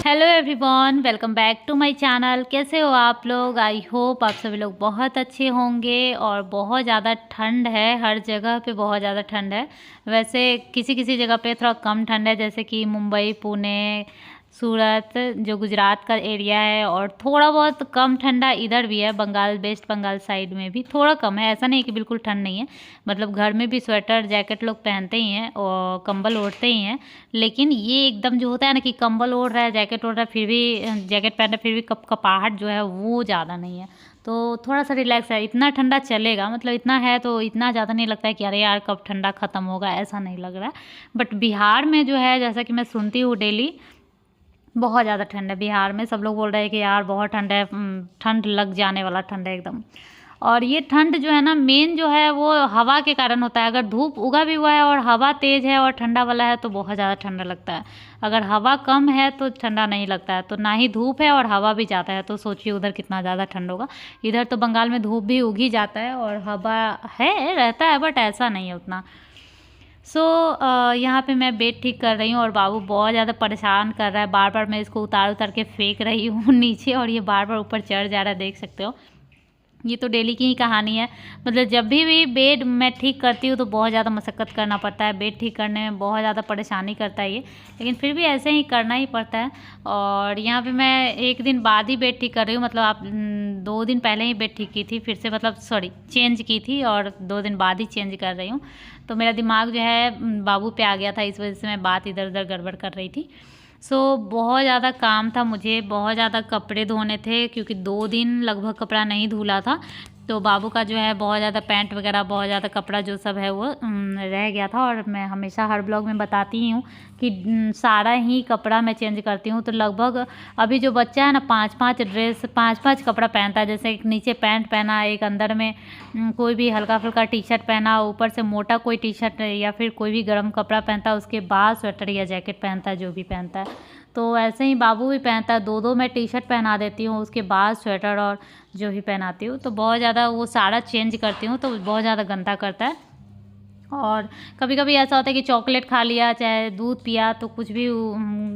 Hello everyone, welcome back to my channel. कैसे हो आप लोग? आई होप आप सभी लोग बहुत अच्छे होंगे। और बहुत ज़्यादा ठंड है, हर जगह पे बहुत ज़्यादा ठंड है। वैसे किसी किसी जगह पे थोड़ा कम ठंड है, जैसे कि मुंबई, पुणे, सूरत जो गुजरात का एरिया है। और थोड़ा बहुत कम ठंडा इधर भी है, बंगाल, वेस्ट बंगाल साइड में भी थोड़ा कम है। ऐसा नहीं कि बिल्कुल ठंड नहीं है, मतलब घर में भी स्वेटर जैकेट लोग पहनते ही हैं और कंबल ओढ़ते ही हैं। लेकिन ये एकदम जो होता है ना कि कंबल ओढ़ रहा है, जैकेट ओढ़ रहा है, फिर भी जैकेट पहन रहा है, फिर भी कपाहट जो है वो ज़्यादा नहीं है। तो थोड़ा सा रिलैक्स है, इतना ठंडा चलेगा, मतलब इतना है तो इतना ज़्यादा नहीं लगता है कि अरे यार कब ठंडा ख़त्म होगा, ऐसा नहीं लग रहा है। बट बिहार में जो है, जैसा कि मैं सुनती हूँ डेली, बहुत ज़्यादा ठंड है बिहार में। सब लोग बोल रहे हैं कि यार बहुत ठंड है, ठंड लग जाने वाला ठंड है एकदम। और ये ठंड जो है ना, मेन जो है वो हवा के कारण होता है। अगर धूप उगा भी हुआ है और हवा तेज़ है और ठंडा वाला है तो बहुत ज़्यादा ठंडा लगता है। अगर हवा कम है तो ठंडा नहीं लगता है। तो ना ही धूप है और हवा भी ज़्यादा है, तो सोचिए उधर कितना ज़्यादा ठंड होगा। इधर तो बंगाल में धूप भी उग ही जाता है और हवा है, रहता है, बट ऐसा नहीं है उतना। यहाँ पे मैं बेड ठीक कर रही हूँ और बाबू बहुत ज़्यादा परेशान कर रहा है। बार बार मैं इसको उतार उतार के फेंक रही हूँ नीचे, और ये बार बार ऊपर चढ़ जा रहा है, देख सकते हो। ये तो डेली की ही कहानी है। मतलब जब भी बेड मैं ठीक करती हूँ तो बहुत ज़्यादा मशक्क़त करना पड़ता है। बेड ठीक करने में बहुत ज़्यादा परेशानी करता है ये, लेकिन फिर भी ऐसे ही करना ही पड़ता है। और यहाँ पे मैं एक दिन बाद ही बेड ठीक कर रही हूँ, मतलब आप 2 दिन पहले ही बेड ठीक की थी, फिर से मतलब सॉरी चेंज की थी और 2 दिन बाद ही चेंज कर रही हूँ। तो मेरा दिमाग जो है बाबू पे आ गया था, इस वजह से मैं बात इधर उधर गड़बड़ कर रही थी। बहुत ज़्यादा काम था मुझे, बहुत ज़्यादा कपड़े धोने थे, क्योंकि 2 दिन लगभग कपड़ा नहीं धुला था। तो बाबू का जो है बहुत ज़्यादा पैंट वगैरह, बहुत ज़्यादा कपड़ा जो सब है वो रह गया था। और मैं हमेशा हर ब्लॉग में बताती ही हूँ कि सारा ही कपड़ा मैं चेंज करती हूँ। तो लगभग अभी जो बच्चा है ना, 5-5 ड्रेस, 5-5 कपड़ा पहनता है। जैसे एक नीचे पैंट पहना, एक अंदर में कोई भी हल्का फुल्का टी शर्ट पहना, ऊपर से मोटा कोई टी शर्ट या फिर कोई भी गर्म कपड़ा पहनता है, उसके बाद स्वेटर या जैकेट पहनता है, जो भी पहनता है। तो ऐसे ही बाबू भी पहनता है, 2-2 मैं टी शर्ट पहना देती हूँ, उसके बाद स्वेटर और जो भी पहनाती हूँ। तो बहुत ज़्यादा वो सारा चेंज करती हूँ, तो बहुत ज़्यादा गंदा करता है। और कभी कभी ऐसा होता है कि चॉकलेट खा लिया, चाहे दूध पिया, तो कुछ भी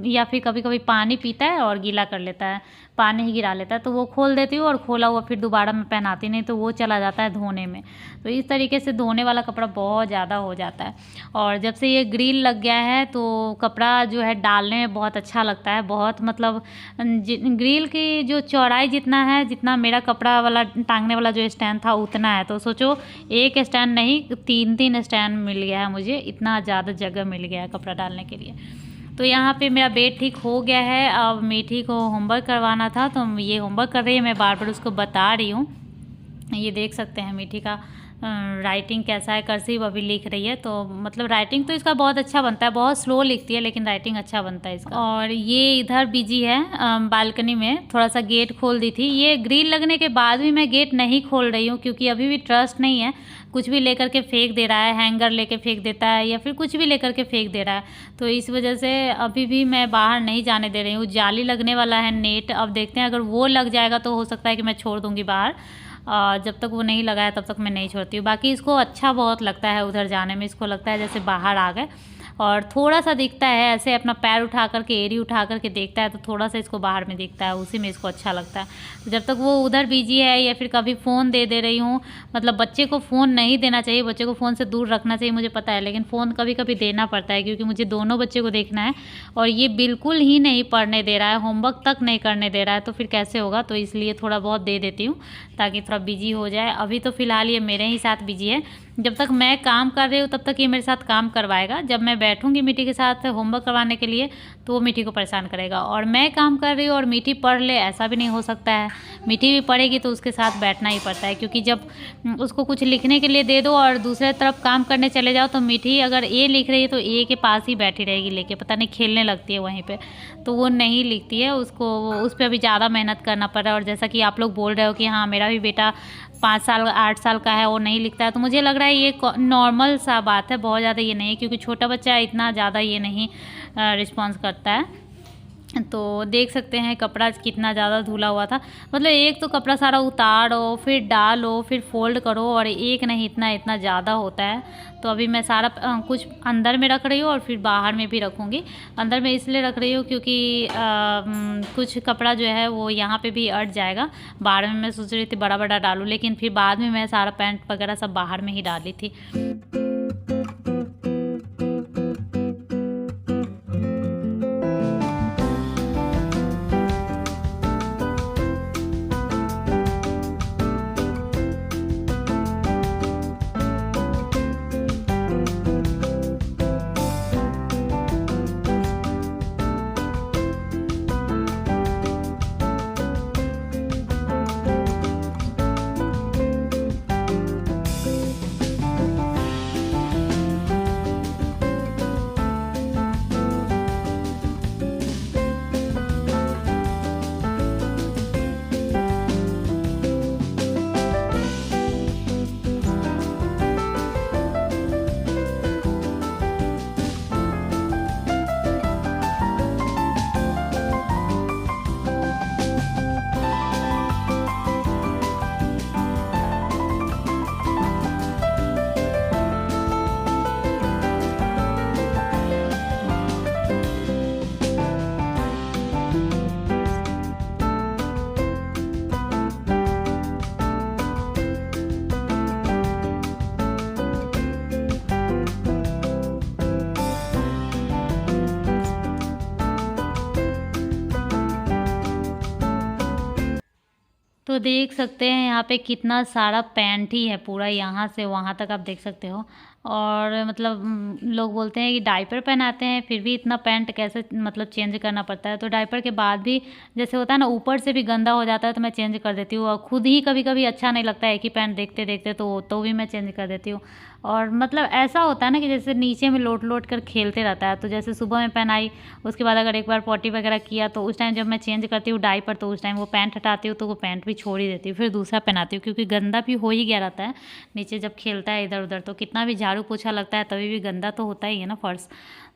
या फिर कभी कभी पानी पीता है और गीला कर लेता है, पानी ही गिरा लेता है। तो वो खोल देती हूँ और खोला हुआ फिर दोबारा मैं पहनाती नहीं, तो वो चला जाता है धोने में। तो इस तरीके से धोने वाला कपड़ा बहुत ज़्यादा हो जाता है। और जब से ये ग्रिल लग गया है तो कपड़ा जो है डालने में बहुत अच्छा लगता है। बहुत मतलब ग्रिल की जो चौड़ाई जितना है, जितना मेरा कपड़ा वाला टांगने वाला जो स्टैंड था उतना है। तो सोचो, एक स्टैंड नहीं, 3-3 स्टैंड मिल गया है मुझे, इतना ज़्यादा जगह मिल गया है कपड़ा डालने के लिए। तो यहाँ पे मेरा बेड ठीक हो गया है। अब मीठी को होमवर्क करवाना था, तो ये होमवर्क कर रही है, मैं बार बार उसको बता रही हूँ। ये देख सकते हैं मीठी का राइटिंग कैसा है, कर्सिव अभी लिख रही है। तो मतलब राइटिंग तो इसका बहुत अच्छा बनता है, बहुत स्लो लिखती है लेकिन राइटिंग अच्छा बनता है इसका। और ये इधर बिजी है बालकनी में, थोड़ा सा गेट खोल दी थी। ये ग्रिल लगने के बाद भी मैं गेट नहीं खोल रही हूँ, क्योंकि अभी भी ट्रस्ट नहीं है। कुछ भी लेकर के फेंक दे रहा है, हैंगर लेके फेंक देता है या फिर कुछ भी लेकर के फेंक दे रहा है। तो इस वजह से अभी भी मैं बाहर नहीं जाने दे रही हूँ। जाली लगने वाला है, नेट, अब देखते हैं, अगर वो लग जाएगा तो हो सकता है कि मैं छोड़ दूँगी बाहर। जब तक वो नहीं लगा है तब तक मैं नहीं छोड़ती हूँ। बाकी इसको अच्छा बहुत लगता है उधर जाने में, इसको लगता है जैसे बाहर आ गए। और थोड़ा सा दिखता है ऐसे, अपना पैर उठा करके, एड़ी उठा करके देखता है, तो थोड़ा सा इसको बाहर में दिखता है, उसी में इसको अच्छा लगता है। तो जब तक वो उधर बिजी है, या फिर कभी फ़ोन दे दे रही हूँ, मतलब बच्चे को फ़ोन नहीं देना चाहिए, बच्चे को फ़ोन से दूर रखना चाहिए, मुझे पता है, लेकिन फ़ोन कभी कभी देना पड़ता है, क्योंकि मुझे दोनों बच्चे को देखना है। और ये बिल्कुल ही नहीं पढ़ने दे रहा है, होमवर्क तक नहीं करने दे रहा है, तो फिर कैसे होगा। तो इसलिए थोड़ा बहुत दे देती हूँ ताकि थोड़ा बिजी हो जाए। अभी तो फ़िलहाल ये मेरे ही साथ बिजी है। जब तक मैं काम कर रही हूँ तब तक ये मेरे साथ काम करवाएगा। जब मैं बैठूंगी मीठी के साथ होमवर्क करवाने के लिए तो वो मीठी को परेशान करेगा। और मैं काम कर रही हूँ और मीठी पढ़ ले, ऐसा भी नहीं हो सकता है। मीठी भी पढ़ेगी तो उसके साथ बैठना ही पड़ता है, क्योंकि जब उसको कुछ लिखने के लिए दे दो और दूसरे तरफ काम करने चले जाओ, तो मीठी अगर ए लिख रही है तो ए के पास ही बैठी रहेगी लेके, पता नहीं खेलने लगती है वहीं पर। तो वो नहीं लिखती है, उसको उस पर अभी ज़्यादा मेहनत करना पड़ रहा है। और जैसा कि आप लोग बोल रहे हो कि हाँ मेरा भी बेटा 5 साल 8 साल का है, वो नहीं लिखता है, तो मुझे लग रहा है ये नॉर्मल सा बात है, बहुत ज़्यादा ये नहीं है, क्योंकि छोटा बच्चा इतना ज़्यादा ये नहीं रिस्पॉन्स करता है। तो देख सकते हैं कपड़ा कितना ज़्यादा धुला हुआ था। मतलब एक तो कपड़ा सारा उतारो, फिर डालो, फिर फोल्ड करो, और एक नहीं, इतना इतना ज़्यादा होता है। तो अभी मैं सारा कुछ अंदर में रख रही हूँ और फिर बाहर में भी रखूँगी। अंदर में इसलिए रख रही हूँ क्योंकि कुछ कपड़ा जो है वो यहाँ पे भी अट जाएगा। बाहर में मैं सोच रही थी बड़ा बड़ा डालूँ, लेकिन फिर बाद में मैं सारा पैंट वगैरह सब बाहर में ही डाली थी। तो देख सकते हैं यहाँ पे कितना सारा पैंट ही है, पूरा यहाँ से वहाँ तक आप देख सकते हो। और मतलब लोग बोलते हैं कि डायपर पहनाते हैं फिर भी इतना पैंट कैसे मतलब चेंज करना पड़ता है। तो डायपर के बाद भी जैसे होता है ना, ऊपर से भी गंदा हो जाता है तो मैं चेंज कर देती हूँ। और खुद ही कभी कभी अच्छा नहीं लगता है एक ही पैंट देखते देखते, तो भी मैं चेंज कर देती हूँ। और मतलब ऐसा होता है ना कि जैसे नीचे में लोट लोट कर खेलते रहता है। तो जैसे सुबह में पहनाई, उसके बाद अगर एक बार पॉटी वगैरह किया तो उस टाइम जब मैं चेंज करती हूँ डायपर, तो उस टाइम वो पैंट हटाती हूँ तो वो पैंट भी छोड़ ही देती हूँ, फिर दूसरा पहनाती हूँ, क्योंकि गंदा भी हो ही गया रहता है। नीचे जब खेलता है इधर उधर तो कितना भी झाड़ू पोछा लगता है तभी भी गंदा तो होता ही है ना फर्श।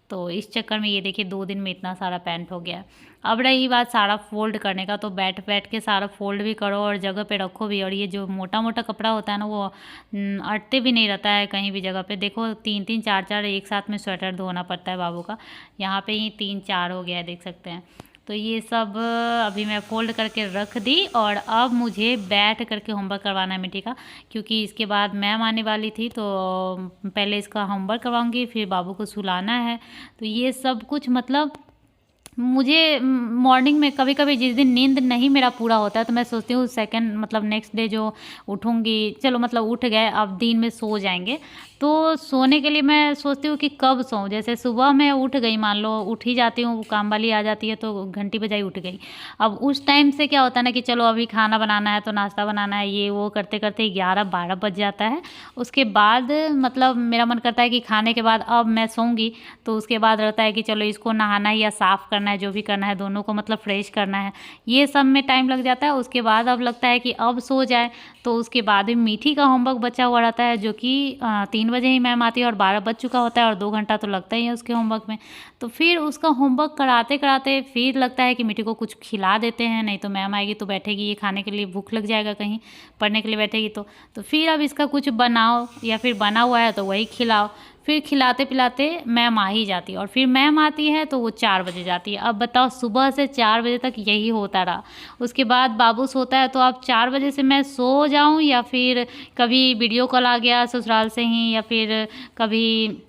तो इस चक्कर में ये देखिए 2 दिन में इतना सारा पैंट हो गया। अब रही बात सारा फोल्ड करने का, तो बैठ बैठ के सारा फोल्ड भी करो और जगह पे रखो भी। और ये जो मोटा मोटा कपड़ा होता है ना, वो अटते भी नहीं रहता है कहीं भी जगह पे। देखो 3-3 4-4 एक साथ में स्वेटर धोना पड़ता है बाबू का। यहाँ पे ही 3-4 हो गया है, देख सकते हैं। तो ये सब अभी मैं फ़ोल्ड करके रख दी, और अब मुझे बैठ करके होमवर्क करवाना है मिट्टी का, क्योंकि इसके बाद मैम आने वाली थी। तो पहले इसका होमवर्क करवाऊंगी, फिर बाबू को सुलाना है। तो ये सब कुछ मतलब मुझे मॉर्निंग में कभी कभी जिस दिन नींद नहीं मेरा पूरा होता है तो मैं सोचती हूँ सेकंड मतलब नेक्स्ट डे जो उठूँगी, चलो मतलब उठ गए अब दिन में सो जाएंगे, तो सोने के लिए मैं सोचती हूँ कि कब सोऊं। जैसे सुबह मैं उठ गई, मान लो उठ ही जाती हूँ, काम वाली आ जाती है तो घंटी बजाई उठ गई। अब उस टाइम से क्या होता है ना कि चलो अभी खाना बनाना है तो नाश्ता बनाना है, ये वो करते करते 11-12 बज जाता है। उसके बाद मतलब मेरा मन करता है कि खाने के बाद अब मैं सोऊंगी, तो उसके बाद रहता है कि चलो इसको नहाना है या साफ़ करना है, जो भी करना है दोनों को मतलब फ्रेश करना है, ये सब में टाइम लग जाता है। उसके बाद अब लगता है कि अब सो जाए, तो उसके बाद भी मीठी का होमवर्क बचा हुआ रहता है, जो कि 3 बजे ही मैम आती है और 12 बज चुका होता है और 2 घंटा तो लगता ही है उसके होमवर्क में। तो फिर उसका होमवर्क कराते कराते फिर लगता है कि मीठी को कुछ खिला देते हैं, नहीं तो मैम आएगी तो बैठेगी, ये खाने के लिए भूख लग जाएगा, कहीं पढ़ने के लिए बैठेगी तो फिर अब इसका कुछ बनाओ, या फिर बना हुआ है तो वही खिलाओ। फिर खिलाते पिलाते मैम आ ही जाती है, और फिर मैम आती है तो वो 4 बजे जाती है। अब बताओ सुबह से 4 बजे तक यही होता रहा। उसके बाद बाबू सोता है, तो अब 4 बजे से मैं सो जाऊं, या फिर कभी वीडियो कॉल आ गया ससुराल से ही, या फिर कभी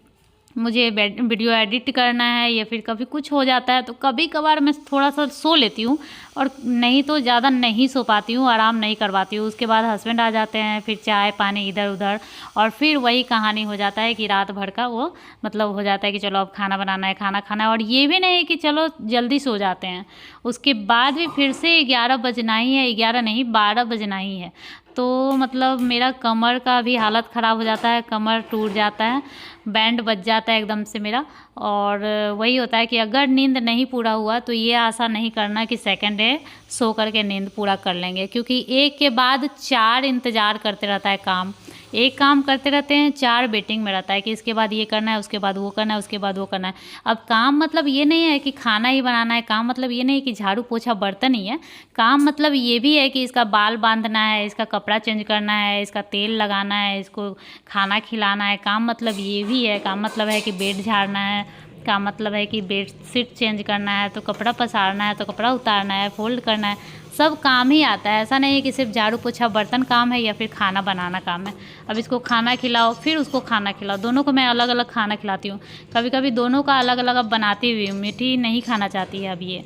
मुझे वीडियो एडिट करना है, या फिर कभी कुछ हो जाता है तो कभी कभार मैं थोड़ा सा सो लेती हूँ, और नहीं तो ज़्यादा नहीं सो पाती हूँ, आराम नहीं करवाती हूँ। उसके बाद हस्बैंड आ जाते हैं, फिर चाय पानी इधर उधर, और फिर वही कहानी हो जाता है कि रात भर का वो मतलब हो जाता है कि चलो अब खाना बनाना है, खाना खाना है। और ये भी नहीं कि चलो जल्दी सो जाते हैं, उसके बाद भी फिर से 11 बजना ही है, 11 नहीं 12 बजना ही है। तो मतलब मेरा कमर का भी हालत ख़राब हो जाता है, कमर टूट जाता है, बैंड बज जाता है एकदम से मेरा। और वही होता है कि अगर नींद नहीं पूरा हुआ तो ये आशा नहीं करना कि सेकंड डे सो करके नींद पूरा कर लेंगे, क्योंकि एक के बाद 4 इंतज़ार करते रहता है काम, एक काम करते रहते हैं, 4 वेटिंग में रहता है कि इसके बाद ये करना है, उसके बाद वो करना है, उसके बाद वो करना है। अब काम मतलब ये नहीं है कि खाना ही बनाना है, काम मतलब ये नहीं कि झाड़ू पोछा बर्तन ही है। काम मतलब ये भी है कि इसका बाल बांधना है, इसका कपड़ा चेंज करना है, इसका तेल लगाना है, इसको खाना खिलाना है। काम मतलब ये भी है, काम मतलब है कि बेड झाड़ना है, का मतलब है कि बेडशीट चेंज करना है, तो कपड़ा पसारना है, तो कपड़ा उतारना है, फोल्ड करना है, सब काम ही आता है। ऐसा नहीं है कि सिर्फ झाड़ू पोछा बर्तन काम है या फिर खाना बनाना काम है। अब इसको खाना खिलाओ फिर उसको खाना खिलाओ, दोनों को मैं अलग अलग खाना खिलाती हूँ। कभी कभी दोनों का अलग अलग अब बनाती हुई हूँ। मीठी नहीं खाना चाहती है अब ये,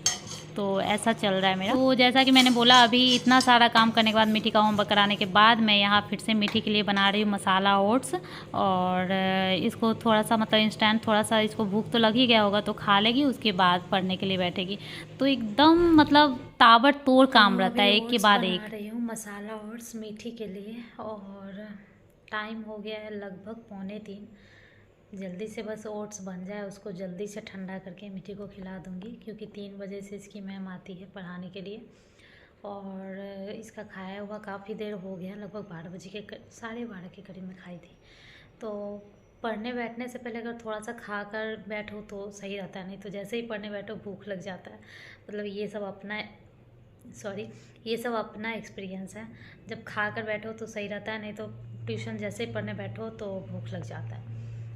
तो ऐसा चल रहा है मेरा। तो जैसा कि मैंने बोला, अभी इतना सारा काम करने के बाद, मीठी का होमवर्क कराने के बाद, मैं यहाँ फिर से मीठी के लिए बना रही हूँ मसाला ओट्स। और इसको थोड़ा सा मतलब इंस्टेंट, थोड़ा सा इसको भूख तो लग ही गया होगा तो खा लेगी, उसके बाद पढ़ने के लिए बैठेगी। तो एकदम मतलब ताबड़तोड़ काम रहता है, एक के बाद एक। बना रही हूँ मसाला ओट्स मीठी के लिए, और टाइम हो गया है लगभग 2:45। जल्दी से बस ओट्स बन जाए, उसको जल्दी से ठंडा करके मीठी को खिला दूँगी, क्योंकि 3 बजे से इसकी मैम आती है पढ़ाने के लिए। और इसका खाया हुआ काफ़ी देर हो गया, लगभग 12 बजे के 12:30 के करीब में खाई थी। तो पढ़ने बैठने से पहले अगर थोड़ा सा खा कर बैठो तो सही रहता है, नहीं तो जैसे ही पढ़ने बैठो भूख लग जाता है। मतलब ये सब अपना एक्सपीरियंस है। जब खा कर बैठो तो सही रहता है, नहीं तो ट्यूशन जैसे ही पढ़ने बैठो तो भूख लग जाता है,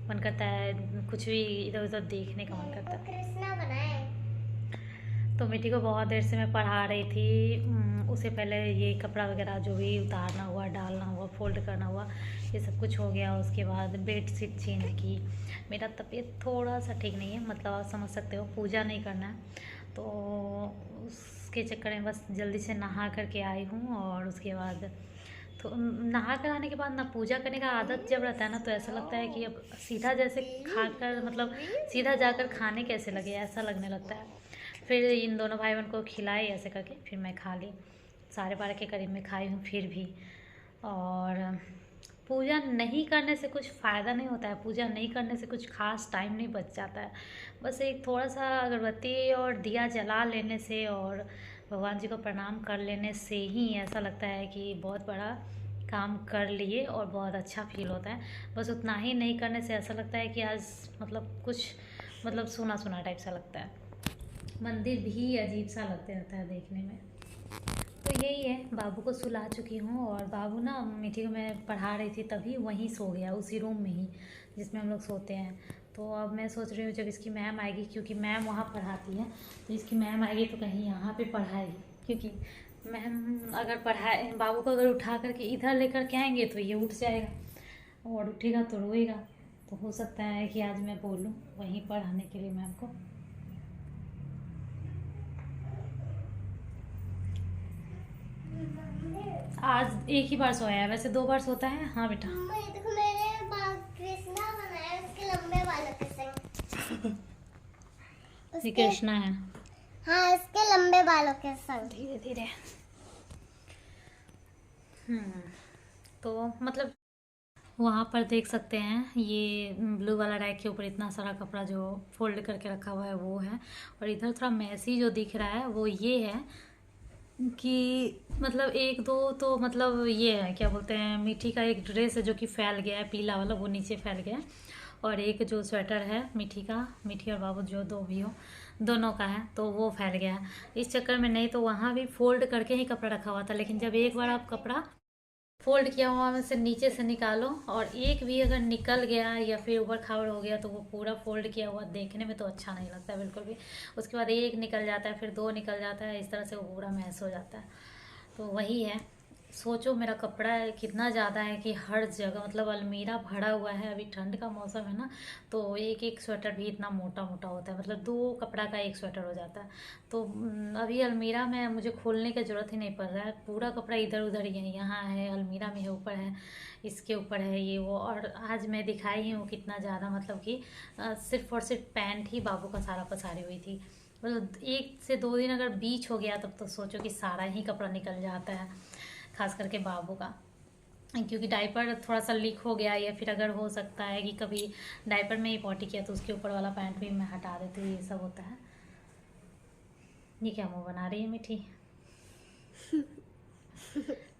मन करता है कुछ भी इधर उधर देखने का मन करता है। कृष्णा बनाए। तो मीठी को बहुत देर से मैं पढ़ा रही थी। उससे पहले ये कपड़ा वगैरह जो भी उतारना हुआ, डालना हुआ, फोल्ड करना हुआ, ये सब कुछ हो गया। उसके बाद बेड शीट चेंज की। मेरा तबीयत थोड़ा सा ठीक नहीं है, मतलब आप समझ सकते हो, पूजा नहीं करना है तो उसके चक्कर में बस जल्दी से नहा करके आई हूँ। और उसके बाद तो नहा कर आने के बाद ना, पूजा करने का आदत जब रहता है ना, तो ऐसा लगता है कि अब सीधा जैसे खाकर मतलब सीधा जाकर खाने कैसे लगे, ऐसा लगने लगता है। फिर इन दोनों भाई बहन को खिलाई ऐसे करके, फिर मैं खा ली। 12:30 के करीब में खाई हूँ फिर भी। और पूजा नहीं करने से कुछ फ़ायदा नहीं होता है, पूजा नहीं करने से कुछ खास टाइम नहीं बच जाता है। बस एक थोड़ा सा अगरबत्ती और दिया जला लेने से और भगवान जी को प्रणाम कर लेने से ही ऐसा लगता है कि बहुत बड़ा काम कर लिए और बहुत अच्छा फील होता है। बस उतना ही नहीं करने से ऐसा लगता है कि आज मतलब कुछ मतलब सूना सूना टाइप सा लगता है, मंदिर भी अजीब सा लगते रहता है देखने में। तो यही है, बाबू को सुला चुकी हूँ। और बाबू ना, मीठी को मैं पढ़ा रही थी तभी वहीं सो गया, उसी रूम में ही जिसमें हम लोग सोते हैं। तो अब मैं सोच रही हूँ जब इसकी मैम आएगी, क्योंकि मैम वहाँ पढ़ाती है, तो इसकी मैम आएगी तो कहीं यहाँ पे पढ़ाएगी। क्योंकि मैम अगर पढ़ाए, बाबू को अगर उठा करके इधर लेकर के आएंगे तो ये उठ जाएगा, और उठेगा तो रोएगा। तो हो सकता है कि आज मैं बोलूँ वहीं पढ़ाने के लिए मैम को। आज एक ही बार सोया है, वैसे 2 बार सोता है। हाँ बेटा, देखो मैंने कृष्णा बनाया, उसके लंबे बालों के संग। ये कृष्णा है। हाँ, इसके लंबे बालों के संग। धीरे धीरे। तो मतलब वहाँ पर देख सकते हैं, ये ब्लू वाला रैक के ऊपर इतना सारा कपड़ा जो फोल्ड करके रखा हुआ है वो है। और इधर थोड़ा मैसी जो दिख रहा है वो ये है कि मतलब एक दो तो मतलब ये है, क्या बोलते हैं, मीठी का एक ड्रेस है जो कि फैल गया है, पीला वाला, वो नीचे फैल गया है। और एक जो स्वेटर है मीठी का, मीठी और बाबू जो दो भी हो, दोनों का है, तो वो फैल गया है इस चक्कर में। नहीं तो वहाँ भी फोल्ड करके ही कपड़ा रखा हुआ था, लेकिन जब एक बार आप कपड़ा फोल्ड किया हुआ में से नीचे से निकालो और एक भी अगर निकल गया या फिर ऊबड़ खाबड़ हो गया, तो वो पूरा फोल्ड किया हुआ देखने में तो अच्छा नहीं लगता है बिल्कुल भी। उसके बाद एक निकल जाता है, फिर 2 निकल जाता है, इस तरह से वो पूरा मैस हो जाता है। तो वही है, सोचो मेरा कपड़ा है कितना ज़्यादा है कि हर जगह मतलब अलमीरा भरा हुआ है। अभी ठंड का मौसम है ना, तो एक एक स्वेटर भी इतना मोटा मोटा होता है, मतलब 2 कपड़ा का एक स्वेटर हो जाता है। तो अभी अलमीरा में मुझे खोलने की ज़रूरत ही नहीं पड़ रहा है, पूरा कपड़ा इधर उधर ही है, यहाँ है, अलमीरा में है, ऊपर है, इसके ऊपर है, ये वो। और आज मैं दिखाई ही हूँ कितना ज़्यादा, मतलब कि सिर्फ और सिर्फ पैंट ही बाबू का सारा पसारी हुई थी। मतलब 1 से 2 दिन अगर बीच हो गया तब तो सोचो कि सारा ही कपड़ा निकल जाता है, खास करके बाबू का। क्योंकि डायपर थोड़ा सा लीक हो गया, या फिर अगर हो सकता है कि कभी डायपर में ही पॉटी किया तो उसके ऊपर वाला पैंट भी मैं हटा देती हूँ, ये सब होता है। ये क्या मुँह बना रही है मीठी?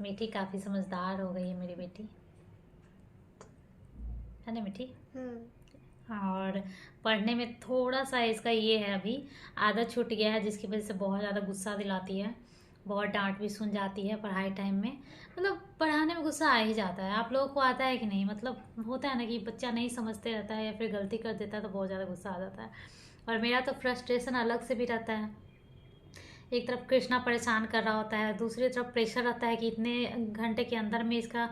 मीठी काफ़ी समझदार हो गई है मेरी बेटी। है ना मीठी। और पढ़ने में थोड़ा सा इसका ये है, अभी आदत छूट गया है, जिसकी वजह से बहुत ज़्यादा गुस्सा दिलाती है, बहुत डांट भी सुन जाती है पढ़ाई टाइम में। मतलब पढ़ाने में गुस्सा आ ही जाता है। आप लोगों को आता है कि नहीं? मतलब होता है ना कि बच्चा नहीं समझते रहता है या फिर गलती कर देता है तो बहुत ज़्यादा गुस्सा आ जाता है। और मेरा तो फ्रस्ट्रेशन अलग से भी रहता है। एक तरफ कृष्णा परेशान कर रहा होता है, दूसरी तरफ प्रेशर रहता है कि इतने घंटे के अंदर में इसका,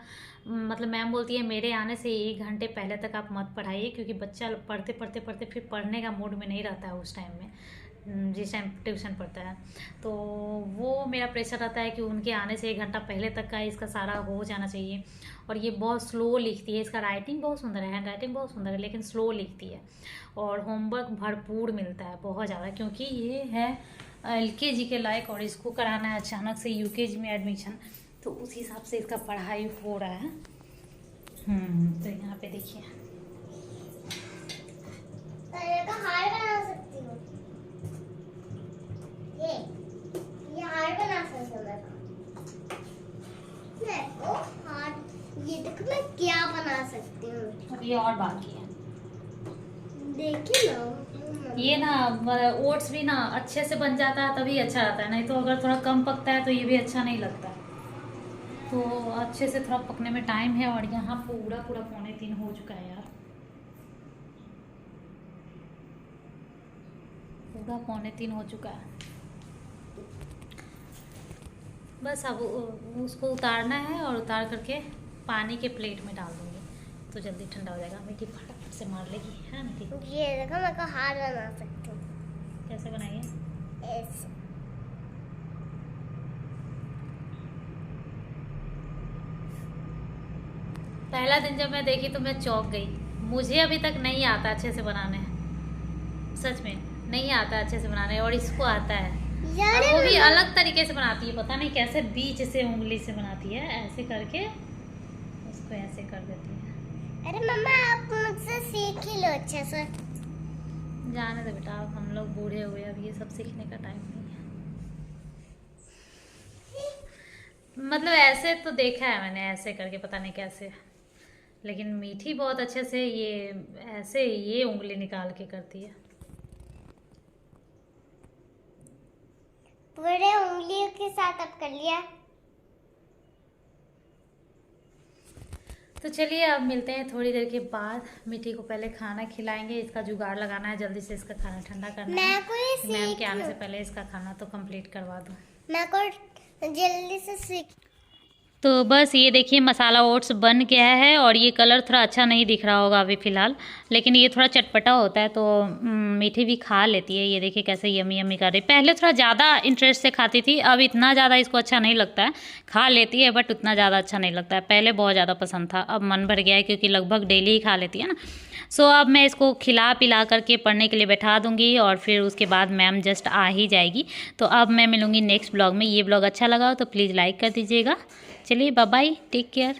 मतलब मैम बोलती है मेरे आने से 1 घंटे पहले तक आप मत पढ़ाइए, क्योंकि बच्चा पढ़ते पढ़ते पढ़ते फिर पढ़ने का मूड में नहीं रहता है उस टाइम में, जिस टाइम ट्यूशन पढ़ता है। तो वो मेरा प्रेशर रहता है कि उनके आने से 1 घंटा पहले तक का इसका सारा हो जाना चाहिए। और ये बहुत स्लो लिखती है, इसका राइटिंग बहुत सुंदर है, हैंड राइटिंग बहुत सुंदर है, लेकिन स्लो लिखती है। और होमवर्क भरपूर मिलता है बहुत ज़्यादा, क्योंकि ये है LKG के लायक और इसको कराना है अचानक से UKG में एडमिशन, तो उस हिसाब से इसका पढ़ाई हो रहा है। तो यहाँ पे देखिए, हार बना सकती हूँ, ये हार बना सकती हूँ ये देखो मैं क्या बना सकती हूँ। और ये और बाकी है, देखिए ना, ये ना ओट्स भी ना अच्छे से बन जाता है तभी अच्छा रहता है, नहीं तो अगर थोड़ा कम पकता है तो ये भी अच्छा नहीं लगता है। तो अच्छे से थोड़ा पकने में टाइम है। और यहाँ पूरा 2:45 हो चुका है यार, पूरा 2:45 हो चुका है। बस अब उसको उतारना है और उतार करके पानी के प्लेट में डाल दूँगी तो जल्दी ठंडा हो जाएगा। मीठी फटाफट से मार लेगी, है ना मीठी? ये देखो मैं हार बना सकती हूँ। कैसे बनाइए? ऐसे। पहला दिन जब मैं देखी तो मैं चौंक गई। मुझे अभी तक नहीं आता अच्छे से बनाने, सच में नहीं आता अच्छे से बनाने, और इसको आता है। और वो भी अलग तरीके से बनाती है, पता नहीं कैसे, बीच से उंगली से बनाती है, ऐसे करके उसको ऐसे कर देती है। अरे मम्मा आप मुझसे सीख ही लो अच्छे से। जाने दो बेटा, अब हम लोग बूढ़े हुए, अब ये सब सीखने का टाइम नहीं है। मतलब ऐसे तो देखा है मैंने, ऐसे करके पता नहीं कैसे, लेकिन मीठी बहुत अच्छे से ये ऐसे ये उंगली निकाल के करती है। पूरे उंगलियों के साथ अब कर लिया। तो चलिए अब मिलते हैं थोड़ी देर के बाद। मीठी को पहले खाना खिलाएंगे, इसका जुगाड़ लगाना है, जल्दी से इसका खाना ठंडा करना है। मैम के आने से पहले इसका खाना तो कंप्लीट करवा दूँ। मैं को जल्दी से सीख। तो बस ये देखिए मसाला ओट्स बन गया है, और ये कलर थोड़ा अच्छा नहीं दिख रहा होगा अभी फ़िलहाल, लेकिन ये थोड़ा चटपटा होता है तो मीठी भी खा लेती है। ये देखिए कैसे यमी यमी कर रही। पहले थोड़ा ज़्यादा इंटरेस्ट से खाती थी, अब इतना ज़्यादा इसको अच्छा नहीं लगता है। खा लेती है बट उतना ज़्यादा अच्छा नहीं लगता है। पहले बहुत ज़्यादा पसंद था, अब मन भर गया है क्योंकि लगभग डेली ही खा लेती है ना। सो अब मैं इसको खिला पिला करके पढ़ने के लिए बैठा दूँगी, और फिर उसके बाद मैम जस्ट आ ही जाएगी। तो अब मैं मिलूँगी नेक्स्ट ब्लॉग में। ये ब्लॉग अच्छा लगा हो तो प्लीज़ लाइक कर दीजिएगा। चलिए बाय बाय, टेक केयर।